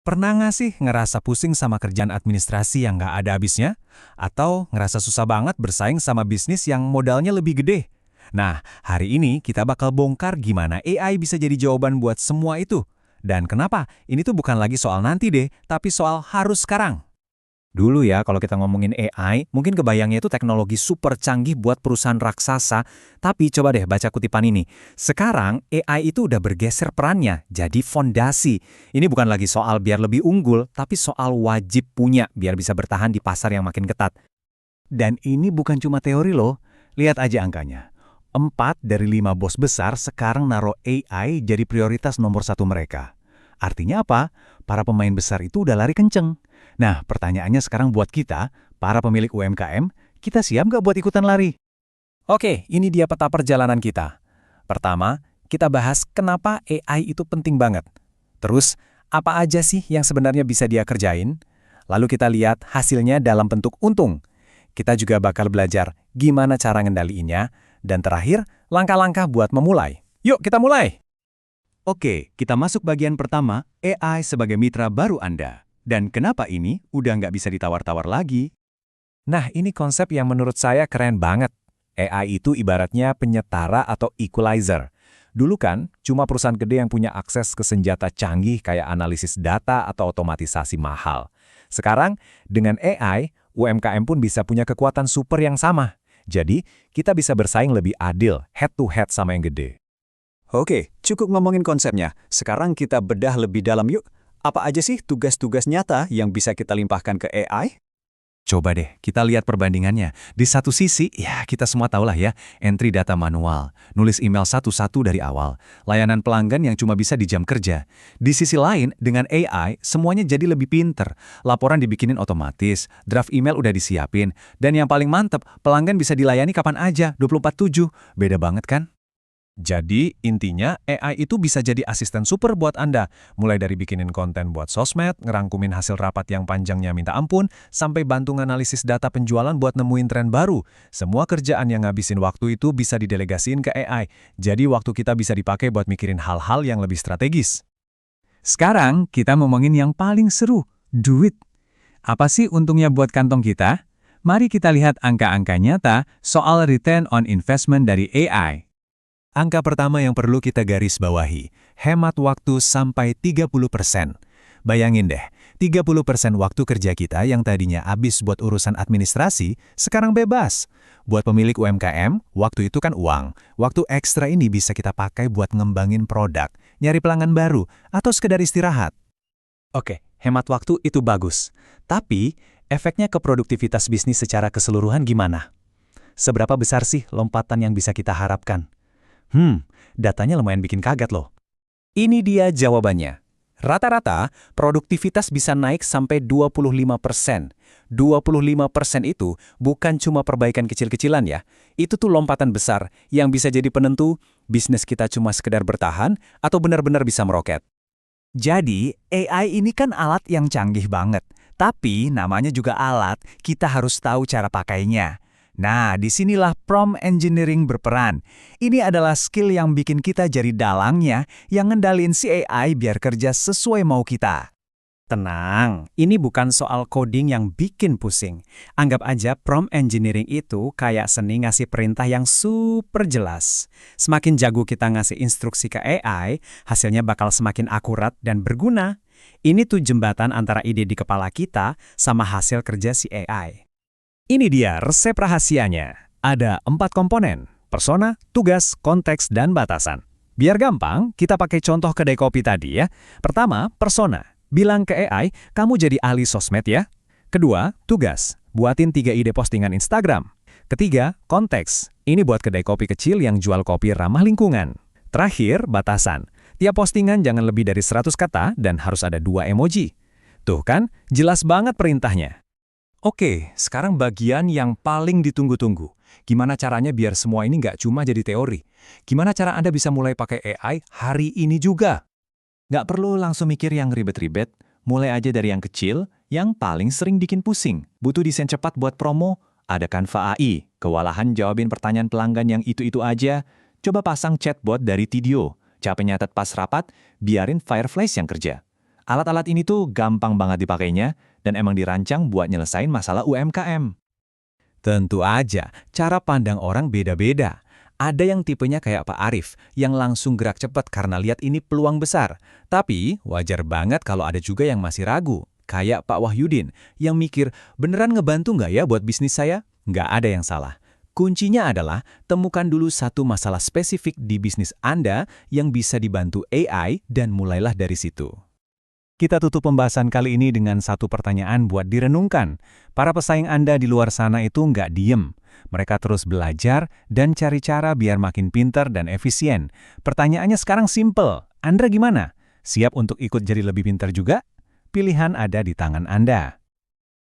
Pernah nggak sih ngerasa pusing sama kerjaan administrasi yang nggak ada habisnya? Atau ngerasa susah banget bersaing sama bisnis yang modalnya lebih gede? Nah, hari ini kita bakal bongkar gimana AI bisa jadi jawaban buat semua itu. Dan kenapa? Ini tuh bukan lagi soal nanti deh, tapi soal harus sekarang. Dulu ya, kalau kita ngomongin AI, mungkin kebayangnya itu teknologi super canggih buat perusahaan raksasa. Tapi coba deh baca kutipan ini. Sekarang, AI itu udah bergeser perannya, jadi fondasi. Ini bukan lagi soal biar lebih unggul, tapi soal wajib punya biar bisa bertahan di pasar yang makin ketat. Dan ini bukan cuma teori loh. Lihat aja angkanya. 4 dari 5 bos besar sekarang naruh AI jadi prioritas nomor satu mereka. Artinya apa? Para pemain besar itu udah lari kenceng. Nah, pertanyaannya sekarang buat kita, para pemilik UMKM, kita siap nggak buat ikutan lari? Oke, ini dia peta perjalanan kita. Pertama, kita bahas kenapa AI itu penting banget. Terus, apa aja sih yang sebenarnya bisa dia kerjain? Lalu kita lihat hasilnya dalam bentuk untung. Kita juga bakal belajar gimana cara ngendaliinnya. Dan terakhir, langkah-langkah buat memulai. Yuk, kita mulai! Oke, kita masuk bagian pertama, AI sebagai mitra baru Anda. Dan kenapa ini udah nggak bisa ditawar-tawar lagi? Nah, ini konsep yang menurut saya keren banget. AI itu ibaratnya penyetara atau equalizer. Dulu kan, cuma perusahaan gede yang punya akses ke senjata canggih kayak analisis data atau otomatisasi mahal. Sekarang, dengan AI, UMKM pun bisa punya kekuatan super yang sama. Jadi, kita bisa bersaing lebih adil, head-to-head sama yang gede. Oke, cukup ngomongin konsepnya. Sekarang kita bedah lebih dalam yuk. Apa aja sih tugas-tugas nyata yang bisa kita limpahkan ke AI? Coba deh, kita lihat perbandingannya. Di satu sisi, ya kita semua tahulah ya, entry data manual, nulis email satu-satu dari awal, layanan pelanggan yang cuma bisa di jam kerja. Di sisi lain, dengan AI, semuanya jadi lebih pinter. Laporan dibikinin otomatis, draft email udah disiapin, dan yang paling mantep, pelanggan bisa dilayani kapan aja, 24/7. Beda banget kan? Jadi, intinya AI itu bisa jadi asisten super buat Anda, mulai dari bikinin konten buat sosmed, ngerangkumin hasil rapat yang panjangnya minta ampun, sampai bantu analisis data penjualan buat nemuin tren baru. Semua kerjaan yang ngabisin waktu itu bisa didelegasiin ke AI, jadi waktu kita bisa dipakai buat mikirin hal-hal yang lebih strategis. Sekarang, kita ngomongin yang paling seru, duit. Apa sih untungnya buat kantong kita? Mari kita lihat angka-angka nyata soal return on investment dari AI. Angka pertama yang perlu kita garis bawahi, hemat waktu sampai 30%. Bayangin deh, 30% waktu kerja kita yang tadinya habis buat urusan administrasi, sekarang bebas. Buat pemilik UMKM, waktu itu kan uang. Waktu ekstra ini bisa kita pakai buat ngembangin produk, nyari pelanggan baru, atau sekedar istirahat. Oke, hemat waktu itu bagus. Tapi, efeknya ke produktivitas bisnis secara keseluruhan gimana? Seberapa besar sih lompatan yang bisa kita harapkan? Datanya lumayan bikin kaget loh. Ini dia jawabannya. Rata-rata, produktivitas bisa naik sampai 25%. 25% itu bukan cuma perbaikan kecil-kecilan ya. Itu tuh lompatan besar yang bisa jadi penentu bisnis kita cuma sekedar bertahan atau benar-benar bisa meroket. Jadi, AI ini kan alat yang canggih banget. Tapi, namanya juga alat, kita harus tahu cara pakainya. Nah, disinilah prompt engineering berperan. Ini adalah skill yang bikin kita jadi dalangnya yang ngendalin si AI biar kerja sesuai mau kita. Tenang, ini bukan soal coding yang bikin pusing. Anggap aja prompt engineering itu kayak seni ngasih perintah yang super jelas. Semakin jago kita ngasih instruksi ke AI, hasilnya bakal semakin akurat dan berguna. Ini tuh jembatan antara ide di kepala kita sama hasil kerja si AI. Ini dia resep rahasianya. Ada 4 komponen, persona, tugas, konteks, dan batasan. Biar gampang, kita pakai contoh kedai kopi tadi ya. Pertama, persona. Bilang ke AI, kamu jadi ahli sosmed ya. Kedua, tugas. Buatin 3 ide postingan Instagram. Ketiga, konteks. Ini buat kedai kopi kecil yang jual kopi ramah lingkungan. Terakhir, batasan. Tiap postingan jangan lebih dari 100 kata dan harus ada 2 emoji. Tuh kan, jelas banget perintahnya. Oke, sekarang bagian yang paling ditunggu-tunggu. Gimana caranya biar semua ini nggak cuma jadi teori? Gimana cara Anda bisa mulai pakai AI hari ini juga? Nggak perlu langsung mikir yang ribet-ribet, mulai aja dari yang kecil, yang paling sering bikin pusing. Butuh desain cepat buat promo? Ada Canva AI, kewalahan jawabin pertanyaan pelanggan yang itu-itu aja. Coba pasang chatbot dari Tidio, capek nyatet pas rapat, biarin Fireflies yang kerja. Alat-alat ini tuh gampang banget dipakainya dan emang dirancang buat nyelesain masalah UMKM. Tentu aja, cara pandang orang beda-beda. Ada yang tipenya kayak Pak Arif, yang langsung gerak cepat karena lihat ini peluang besar. Tapi, wajar banget kalau ada juga yang masih ragu. Kayak Pak Wahyudin, yang mikir, beneran ngebantu nggak ya buat bisnis saya? Nggak ada yang salah. Kuncinya adalah, temukan dulu satu masalah spesifik di bisnis Anda yang bisa dibantu AI dan mulailah dari situ. Kita tutup pembahasan kali ini dengan satu pertanyaan buat direnungkan. Para pesaing Anda di luar sana itu nggak diem. Mereka terus belajar dan cari cara biar makin pintar dan efisien. Pertanyaannya sekarang simple. Anda gimana? Siap untuk ikut jadi lebih pintar juga? Pilihan ada di tangan Anda.